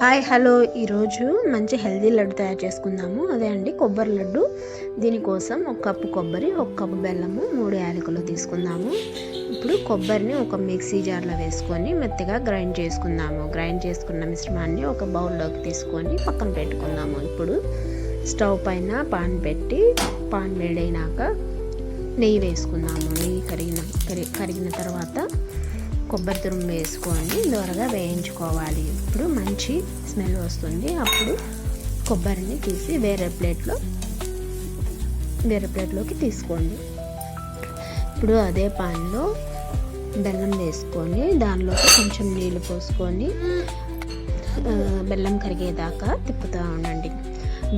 Hi hello ఈరోజు మంచి healthy laddu తయారు చేసుకుందాము. అదే అండి కొబ్బరి లడ్డు. దీనికోసం 1 కప్పు కొబ్బరి, 1 కప్పు బెల్లము, 3 యాలకులు తీసుకుందాము. ఇప్పుడు కొబ్బరిని ఒక మిక్సీ జార్లో వేసుకొని మెత్తగా గ్రైండ్ చేసుకుందాము. గ్రైండ్ చేసుకున్న మిశ్రమాన్ని ఒక బౌల్లోకి తీసుకొని పక్కన పెట్టుకుందాము. ఇప్పుడు స్టవ్ పైన పాన్ పెట్టి పాన్ వేడైనాక నెయ్యి వేసుకుందాము. నెయ్యి కరిగిన తర్వాత కొబ్బరి తురుము వేసుకొని దోరగా వేయించుకోవాలి. ఇప్పుడు మంచి స్మెల్ వస్తుంది. అప్పుడు కొబ్బరిని తీసి వేరే ప్లేట్లోకి తీసుకోండి. ఇప్పుడు అదే పాన్లో బెల్లం వేసుకొని దానిలోకి కొంచెం నీళ్ళు పోసుకొని బెల్లం కరిగేదాకా తిప్పుతూ ఉండండి.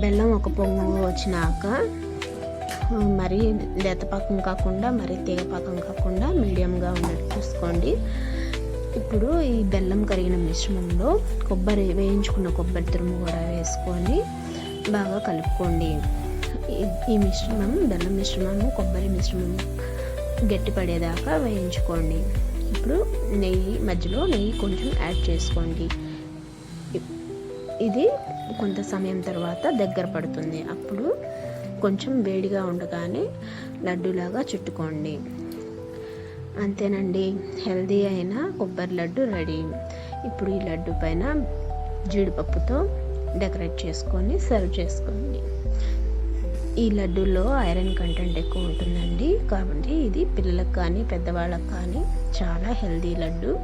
బెల్లం ఒక పొంగు వచ్చినాక మరీ లేతపాకం కాకుండా మరీ తీగపాకం కాకుండా మీడియంగా ఉన్నట్టు చూసుకోండి. ఇప్పుడు ఈ బెల్లం కరిగిన మిశ్రమంలో వేయించుకున్న కొబ్బరి తురుము కూడా వేసుకొని బాగా కలుపుకోండి. ఈ మిశ్రమం బెల్లం మిశ్రమము కొబ్బరి మిశ్రమం గట్టిపడేదాకా వేయించుకోండి. ఇప్పుడు మధ్యలో నెయ్యి కొంచెం యాడ్ చేసుకోండి. ఇది కొంత సమయం తర్వాత దగ్గర పడుతుంది. అప్పుడు కొంచెం వేడిగా ఉండగానే లడ్డూలాగా చుట్టుకోండి. అంతేనండి, హెల్దీ అయిన కొబ్బరి లడ్డు రెడీ. ఇప్పుడు ఈ లడ్డు పైన జీడిపప్పుతో డెకరేట్ చేసుకొని సర్వ్ చేసుకోండి. ఈ లడ్డూలో ఐరన్ కంటెంట్ ఎక్కువ ఉంటుందండి, కాబట్టి ఇది పిల్లలకు కానీ పెద్దవాళ్ళకి కానీ చాలా హెల్దీ లడ్డు.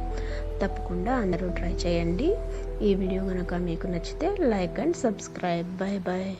తప్పకుండా అందరూ ట్రై చేయండి. ఈ వీడియో కనుక మీకు నచ్చితే like and subscribe. Bye bye.